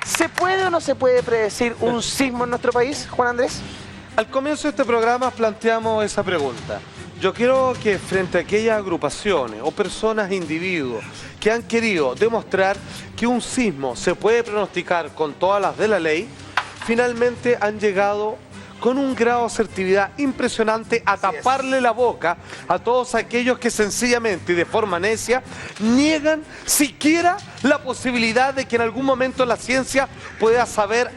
¿Se puede o no se puede predecir un sismo en nuestro país, Juan Andrés? Al comienzo de este programa planteamos esa pregunta. Yo quiero que frente a aquellas agrupaciones o personas, individuos, que han querido demostrar que un sismo se puede pronosticar con todas las de la ley, finalmente han llegado con un grado de asertividad impresionante a taparle la boca a todos aquellos que sencillamente y de forma necia niegan siquiera la posibilidad de que en algún momento la ciencia pueda saber,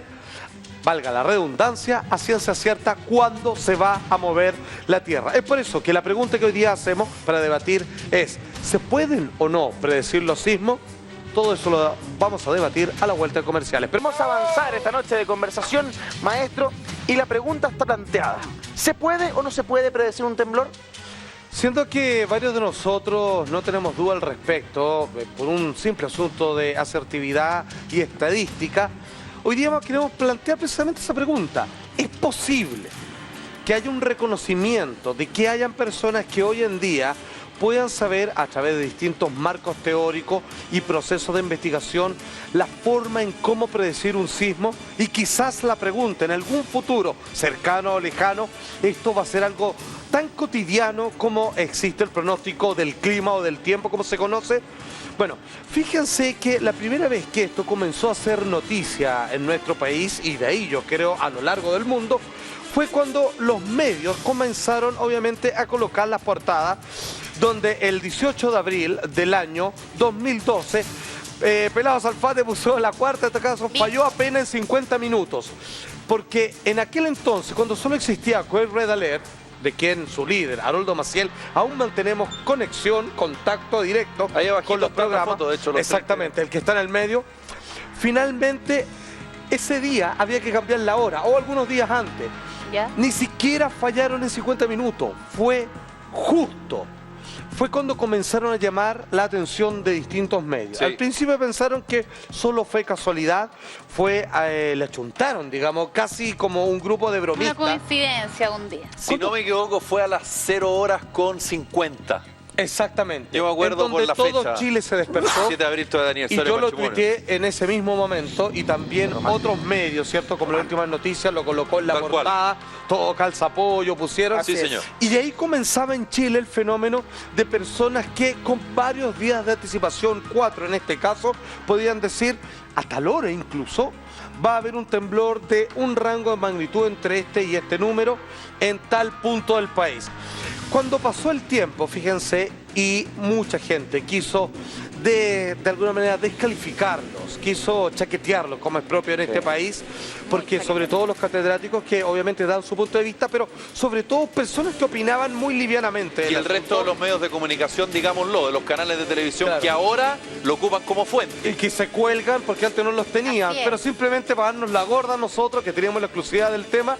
valga la redundancia, a ciencia cierta cuándo se va a mover la Tierra. Es por eso que la pregunta que hoy día hacemos para debatir es, ¿se pueden o no predecir los sismos? Todo eso lo vamos a debatir a la vuelta de comerciales. Pero vamos a avanzar esta noche de conversación, maestro, y la pregunta está planteada. ¿Se puede o no se puede predecir un temblor? Siento que varios de nosotros no tenemos duda al respecto, por un simple asunto de asertividad y estadística. Hoy día queremos plantear precisamente esa pregunta. ¿Es posible que haya un reconocimiento de que hayan personas que hoy en día puedan saber a través de distintos marcos teóricos y procesos de investigación la forma en cómo predecir un sismo? Y quizás la pregunta, en algún futuro cercano o lejano, esto va a ser algo tan cotidiano como existe el pronóstico del clima o del tiempo, como se conoce. Bueno, fíjense que la primera vez que esto comenzó a ser noticia en nuestro país, y de ahí yo creo a lo largo del mundo, fue cuando los medios comenzaron obviamente a colocar las portadas donde el 18 de abril del año 2012 Pelado Salfate puso la cuarta, este caso falló apenas en 50 minutos, porque en aquel entonces, cuando solo existía Coel Red Alert, de quien su líder, Haroldo Maciel, aún mantenemos conexión, contacto directo con los programas. Foto, de hecho, exactamente, el que está en el medio. Finalmente, ese día había que cambiar la hora, o algunos días antes. ¿Ya? Ni siquiera fallaron en 50 minutos, fue justo. Fue cuando comenzaron a llamar la atención de distintos medios. Sí. Al principio pensaron que solo fue casualidad, le achuntaron, digamos, casi como un grupo de Una bromistas. coincidencia un día. Si no me equivoco, fue a las 0:50. Exactamente. Yo me acuerdo en donde por la todo fecha. Chile se despertó. 7 de abril, todo de Y aniversario yo de lo matrimonio. tuiteé en ese mismo momento y también otros medios, ¿cierto? Como las últimas noticias, lo colocó en la Tal cual. portada, todo calza pollo, pusieron. Sí, señor. Y de ahí comenzaba en Chile el fenómeno de personas que con varios días de anticipación, 4 en este caso, podían decir, a tal hora incluso, va a haber un temblor de un rango de magnitud entre este y este número en tal punto del país. Cuando pasó el tiempo, fíjense, y mucha gente quiso de alguna manera descalificarlos, quiso chaquetearlos como es propio en este país, porque sobre todo los catedráticos que obviamente dan su punto de vista, pero sobre todo personas que opinaban muy livianamente. Y el resto de los medios de comunicación, digámoslo, de los canales de televisión, Claro. que ahora lo ocupan como fuente. Y que se cuelgan porque antes no los tenían, Así es. pero simplemente para darnos la gorda a nosotros que teníamos la exclusividad del tema,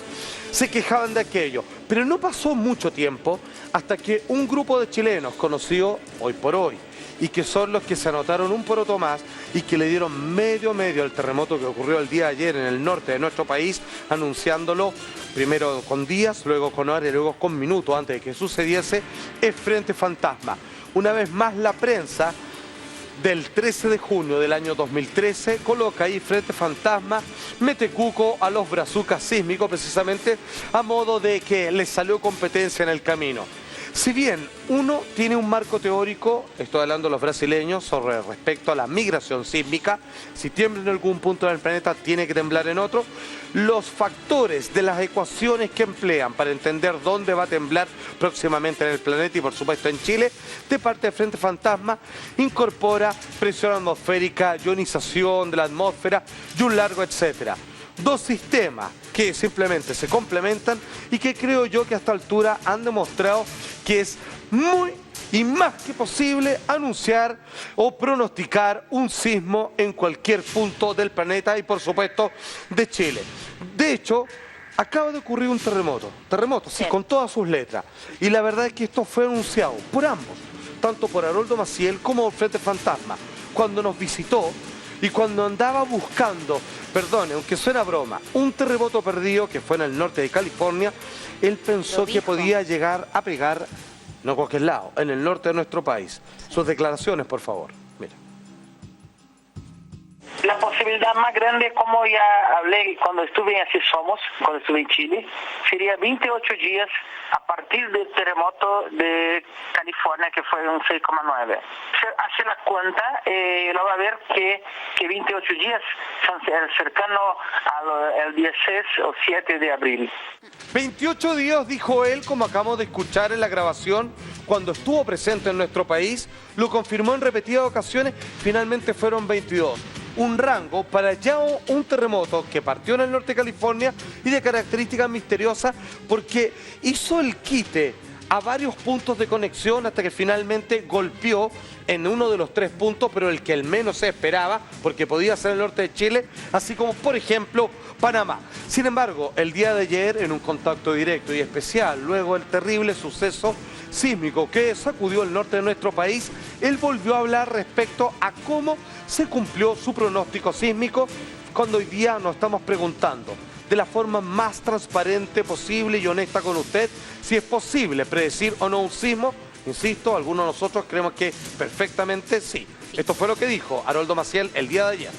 se quejaban de aquello. Pero no pasó mucho tiempo hasta que un grupo de chilenos conocido hoy por hoy, y que son los que se anotaron un poroto más y que le dieron medio al terremoto que ocurrió el día de ayer en el norte de nuestro país, anunciándolo primero con días, luego con horas y luego con minutos antes de que sucediese, es Frente Fantasma. Una vez más la prensa del 13 de junio del año 2013 coloca ahí Frente Fantasma, mete cuco a los brazucas sísmicos precisamente a modo de que les salió competencia en el camino. Si bien uno tiene un marco teórico, estoy hablando de los brasileños, sobre respecto a la migración sísmica, si tiembla en algún punto del planeta tiene que temblar en otro, los factores de las ecuaciones que emplean para entender dónde va a temblar próximamente en el planeta y por supuesto en Chile, de parte de Frente Fantasma, incorpora presión atmosférica, ionización de la atmósfera y un largo etcétera. Dos sistemas que simplemente se complementan y que creo yo que a esta altura han demostrado que es muy y más que posible anunciar o pronosticar un sismo en cualquier punto del planeta y por supuesto de Chile. De hecho, acaba de ocurrir un terremoto, sí, con todas sus letras. Y la verdad es que esto fue anunciado por ambos, tanto por Haroldo Maciel como por Frente Fantasma, cuando nos visitó. Y cuando andaba buscando, perdone, aunque suena broma, un terremoto perdido que fue en el norte de California, él pensó que podía llegar a pegar, no a cualquier lado, en el norte de nuestro país. Sus declaraciones, por favor. Mira. La posibilidad más grande, como ya hablé cuando estuve en Así Somos, cuando estuve en Chile, sería 28 días a partir del terremoto de California, que fue un 6,9. Hace la cuenta, lo va a ver que 28 días son cercanos al día 6 o 7 de abril. 28 días, dijo él, como acabamos de escuchar en la grabación, cuando estuvo presente en nuestro país, lo confirmó en repetidas ocasiones, finalmente fueron 22. Un rango para ya un terremoto que partió en el norte de California y de características misteriosas porque hizo el quite a varios puntos de conexión hasta que finalmente golpeó en uno de los 3 puntos, pero el que el menos se esperaba, porque podía ser el norte de Chile, así como, por ejemplo, Panamá. Sin embargo, el día de ayer, en un contacto directo y especial, luego del terrible suceso sísmico que sacudió el norte de nuestro país, él volvió a hablar respecto a cómo se cumplió su pronóstico sísmico, cuando hoy día nos estamos preguntando de la forma más transparente posible y honesta con usted, si es posible predecir o no un sismo. Insisto, algunos de nosotros creemos que perfectamente sí. Esto fue lo que dijo Haroldo Maciel el día de ayer.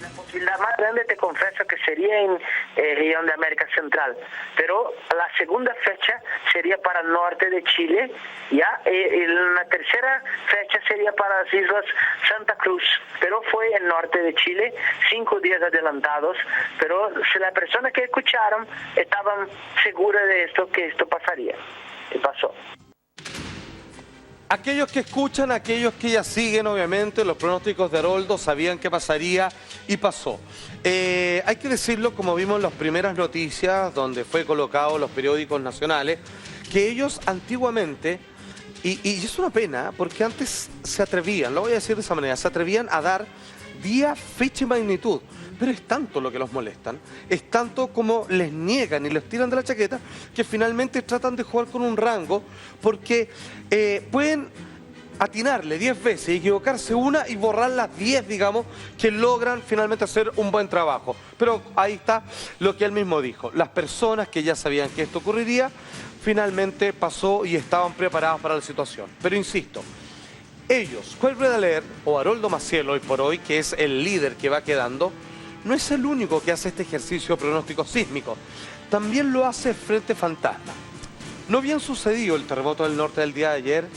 La posibilidad más grande, te confieso, que sería en región de América Central, pero la segunda fecha sería para el norte de Chile, ya, y la tercera fecha sería para las islas Santa Cruz, pero fue el norte de Chile, 5 días adelantados, pero si las personas que escucharon estaban seguras de esto, que esto pasaría, y pasó. Aquellos que escuchan, aquellos que ya siguen, obviamente, los pronósticos de Haroldo, sabían qué pasaría y pasó. Hay que decirlo, como vimos en las primeras noticias, donde fue colocado los periódicos nacionales, que ellos antiguamente, y es una pena, porque antes se atrevían, lo voy a decir de esa manera, se atrevían a dar día, fecha y magnitud. Pero es tanto lo que los molestan, es tanto como les niegan y les tiran de la chaqueta, que finalmente tratan de jugar con un rango, porque pueden atinarle 10 veces y equivocarse una y borrar las 10, digamos, que logran finalmente hacer un buen trabajo. Pero ahí está lo que él mismo dijo. Las personas que ya sabían que esto ocurriría, finalmente pasó y estaban preparadas para la situación. Pero insisto, ellos, Cuelgue de leer, o Haroldo Maciel hoy por hoy, que es el líder que va quedando, no es el único que hace este ejercicio de pronóstico sísmico. También lo hace Frente Fantasma. No bien sucedido el terremoto del norte del día de ayer,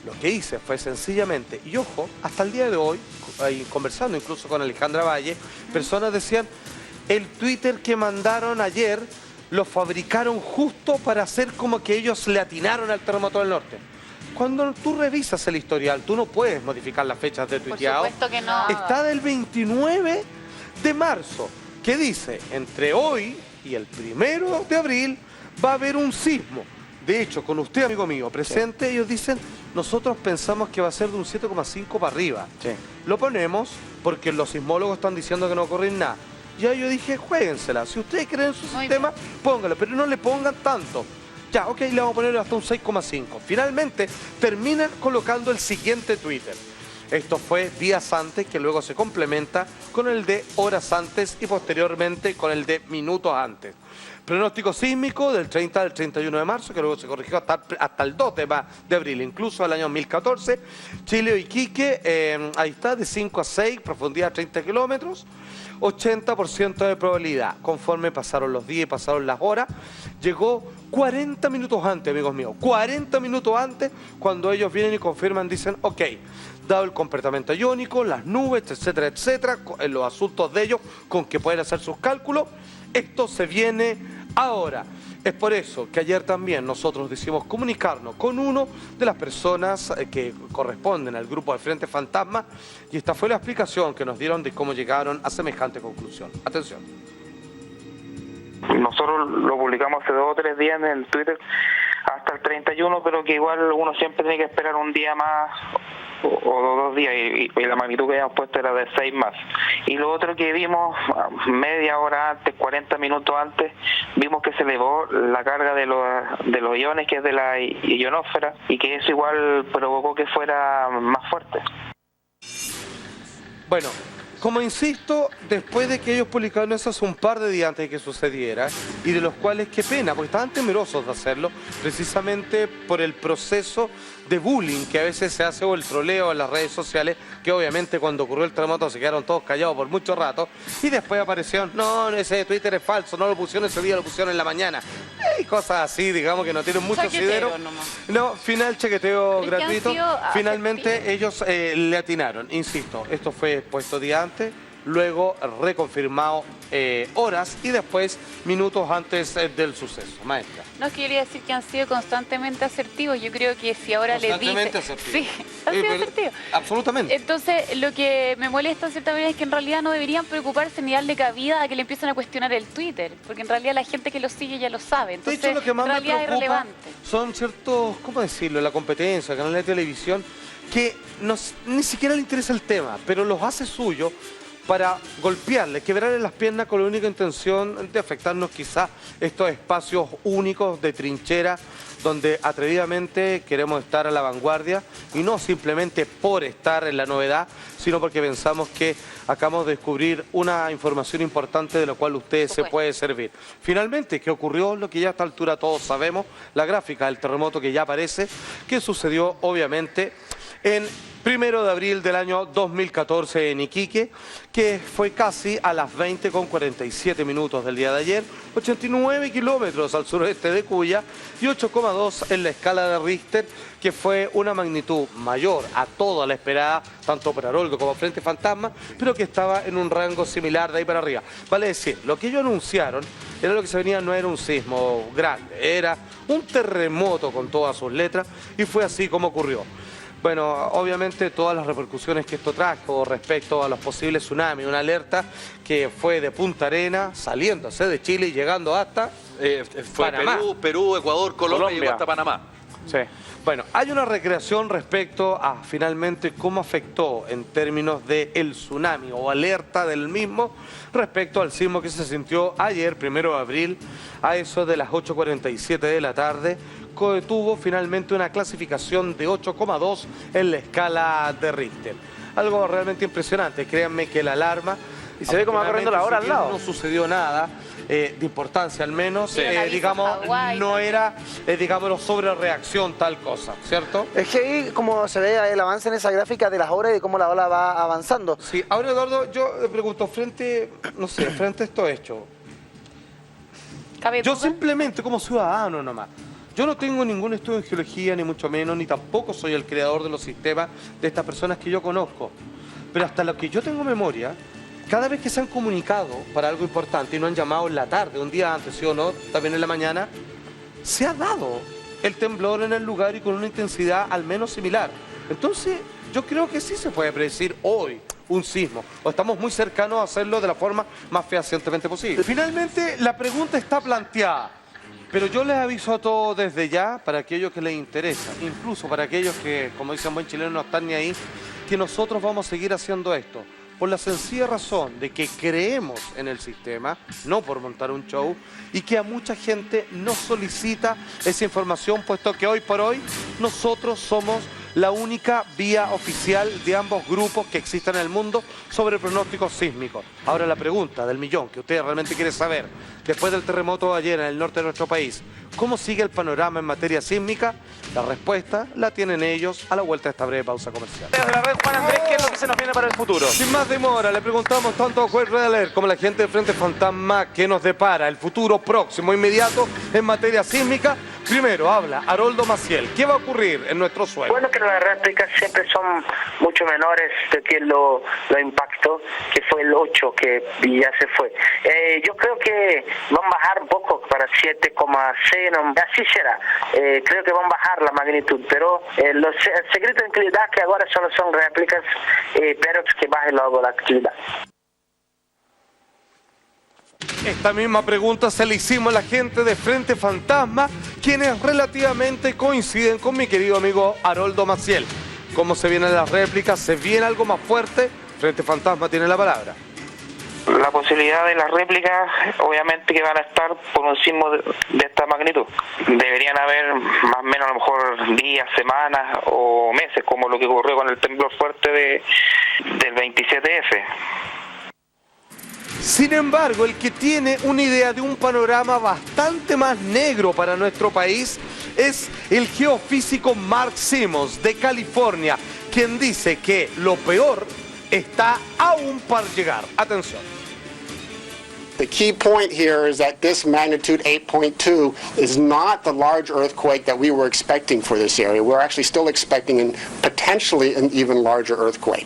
lo que hice fue sencillamente, y ojo, hasta el día de hoy, conversando incluso con Alejandra Valle, personas decían, el Twitter que mandaron ayer lo fabricaron justo para hacer como que ellos le atinaron al terremoto del norte. Cuando tú revisas el historial, tú no puedes modificar las fechas de tuiteado. Por supuesto que no. Está del 29 de marzo, que dice, entre hoy y el 1 de abril va a haber un sismo. De hecho, con usted, amigo mío, presente, ellos dicen, nosotros pensamos que va a ser de un 7,5 para arriba. Sí. Lo ponemos porque los sismólogos están diciendo que no va a ocurrir nada. Ya yo dije, juéguensela. Si ustedes creen en su sistema, póngalo, pero no le pongan tanto. Ya, ok, le vamos a poner hasta un 6,5. Finalmente, terminan colocando el siguiente Twitter. Esto fue días antes, que luego se complementa con el de horas antes y posteriormente con el de minutos antes. Pronóstico sísmico del 30 al 31 de marzo, que luego se corrigió hasta el 2 de abril, incluso el año 2014. Chile, Iquique, ahí está, de 5 a 6, profundidad 30 kilómetros, 80% de probabilidad. Conforme pasaron los días y pasaron las horas, llegó 40 minutos antes, amigos míos, 40 minutos antes, cuando ellos vienen y confirman, dicen, ok, dado el comportamiento iónico, las nubes, etcétera, etcétera, en los asuntos de ellos, con que pueden hacer sus cálculos, esto se viene ahora. Es por eso que ayer también nosotros decidimos comunicarnos con uno de las personas que corresponden al grupo de Frente Fantasma, y esta fue la explicación que nos dieron de cómo llegaron a semejante conclusión. Atención. Nosotros lo publicamos hace 2 o 3 días en Twitter hasta el 31, pero que igual uno siempre tiene que esperar un día más o 2 días, y la magnitud que habíamos puesto era de 6 más. Y lo otro que vimos, media hora antes, 40 minutos antes, vimos que se elevó la carga de los iones, que es de la ionósfera, y que eso igual provocó que fuera más fuerte. Bueno, como insisto, después de que ellos publicaron eso hace un par de días antes de que sucediera, y de los cuales qué pena, porque estaban temerosos de hacerlo, precisamente por el proceso de bullying que a veces se hace o el troleo en las redes sociales, que obviamente cuando ocurrió el terremoto se quedaron todos callados por mucho rato, y después aparecieron, no, ese Twitter es falso, no lo pusieron ese día, lo pusieron en la mañana. Y cosas así, digamos, que no tienen mucho asidero. No, final chequeteo gratuito. Finalmente ellos le atinaron, insisto, esto fue puesto día antes, luego reconfirmado horas y después minutos antes del suceso. Maestra. No, es que yo quería decir que han sido constantemente asertivos. Yo creo que si ahora les dicen... Constantemente asertivos. Sí, han sido asertivos. Absolutamente. Entonces, lo que me molesta de cierta manera es que en realidad no deberían preocuparse ni darle cabida a que le empiecen a cuestionar el Twitter, porque en realidad la gente que lo sigue ya lo sabe. Entonces, de hecho, lo que más en realidad me es preocupa relevante. son ciertos, ¿cómo decirlo?, la competencia, canales de televisión, que ni siquiera le interesa el tema, pero los hace suyo para golpearle, quebrarle las piernas con la única intención de afectarnos quizás estos espacios únicos de trinchera donde atrevidamente queremos estar a la vanguardia y no simplemente por estar en la novedad, sino porque pensamos que acabamos de descubrir una información importante de la cual usted se puede servir. Finalmente, ¿qué ocurrió? Lo que ya a esta altura todos sabemos, la gráfica del terremoto que ya aparece, que sucedió obviamente en 1 de abril del año 2014 en Iquique, que fue casi a las 20:47 del día de ayer, 89 kilómetros al suroeste de Cuya y 8,2 en la escala de Richter, que fue una magnitud mayor a toda la esperada, tanto para Haroldo como Frente Fantasma, pero que estaba en un rango similar de ahí para arriba. Vale decir, lo que ellos anunciaron era lo que se venía, no era un sismo grande, era un terremoto con todas sus letras, y fue así como ocurrió. Bueno, obviamente todas las repercusiones que esto trajo respecto a los posibles tsunamis, una alerta que fue de Punta Arenas, saliéndose de Chile y llegando hasta fue Panamá. Perú, Ecuador, Colombia y llegó hasta Panamá. Sí. Bueno, hay una recreación respecto a finalmente cómo afectó en términos del tsunami o alerta del mismo respecto al sismo que se sintió ayer, 1 de abril, a eso de las 8:47 de la tarde, que tuvo finalmente una clasificación de 8,2 en la escala de Richter. Algo realmente impresionante, créanme que la alarma... Y se ve como va corriendo la hora al lado. No sucedió nada de importancia, al menos, digamos, Hawái, no era, digamos, sobre reacción tal cosa, ¿cierto? Es que ahí como se ve el avance en esa gráfica de las horas y de cómo la ola va avanzando. Sí, ahora Eduardo, yo le pregunto, frente a esto hecho, yo simplemente como ciudadano nomás, yo no tengo ningún estudio en geología, ni mucho menos, ni tampoco soy el creador de los sistemas de estas personas que yo conozco, pero hasta lo que yo tengo memoria, cada vez que se han comunicado para algo importante y no han llamado en la tarde, un día antes, sí o no, también en la mañana, se ha dado el temblor en el lugar y con una intensidad al menos similar. Entonces, yo creo que sí se puede predecir hoy un sismo, o estamos muy cercanos a hacerlo de la forma más fehacientemente posible. Finalmente, la pregunta está planteada, pero yo les aviso a todos desde ya, para aquellos que les interesa, incluso para aquellos que, como dicen buen chileno, no están ni ahí, que nosotros vamos a seguir haciendo esto. Por la sencilla razón de que creemos en el sistema, no por montar un show, y que a mucha gente nos solicita esa información, puesto que hoy por hoy nosotros somos la única vía oficial de ambos grupos que existen en el mundo sobre pronósticos sísmicos. Ahora la pregunta del millón que usted realmente quiere saber, después del terremoto de ayer en el norte de nuestro país, ¿cómo sigue el panorama en materia sísmica? La respuesta la tienen ellos a la vuelta de esta breve pausa comercial. Desde la red, Juan Andrés, ¿qué es lo que se nos viene para el futuro? Sin más demora, le preguntamos tanto a Juez Redaler como a la gente de Frente Fantasma qué nos depara el futuro próximo, inmediato, en materia sísmica. Primero habla Haroldo Maciel. ¿Qué va a ocurrir en nuestro suelo? Bueno, que las réplicas siempre son mucho menores de que lo impactó, que fue el 8 que ya se fue. Yo creo que van a bajar un poco para 7,6, así será. Creo que van a bajar la magnitud, pero el secreto de tranquilidad que ahora solo son réplicas, pero que baje luego la actividad. Esta misma pregunta se la hicimos a la gente de Frente Fantasma, quienes relativamente coinciden con mi querido amigo Haroldo Maciel. ¿Cómo se vienen las réplicas? ¿Se viene algo más fuerte? Frente Fantasma tiene la palabra. La posibilidad de las réplicas, obviamente que van a estar por un sismo de esta magnitud. Deberían haber más o menos a lo mejor días, semanas o meses, como lo que ocurrió con el temblor fuerte del 27F. Sin embargo, el que tiene una idea de un panorama bastante más negro para nuestro país es el geofísico Mark Simmons de California, quien dice que lo peor está aún por llegar. Atención. The key point here is that this magnitude 8.2 is not the large earthquake that we were expecting for this area. We're actually still expecting potentially an even larger earthquake.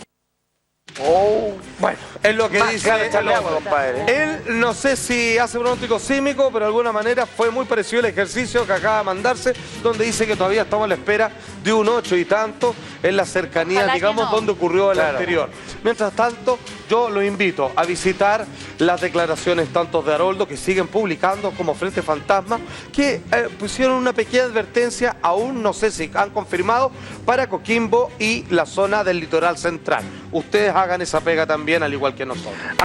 Bueno, es lo que Más dice ganas de echarle el agua, hombre. compadre. Él no sé si hace pronóstico sísmico, pero de alguna manera fue muy parecido el ejercicio que acaba de mandarse, donde dice que todavía estamos a la espera de un 8 y tanto en la cercanía, Ojalá que digamos, no. donde ocurrió el Claro. anterior. Mientras tanto, yo lo invito a visitar las declaraciones tanto de Haroldo, que siguen publicando, como Frente Fantasma, que pusieron una pequeña advertencia, aún no sé si han confirmado, para Coquimbo y la zona del litoral central. Ustedes hagan esa pega también, al igual que nosotros.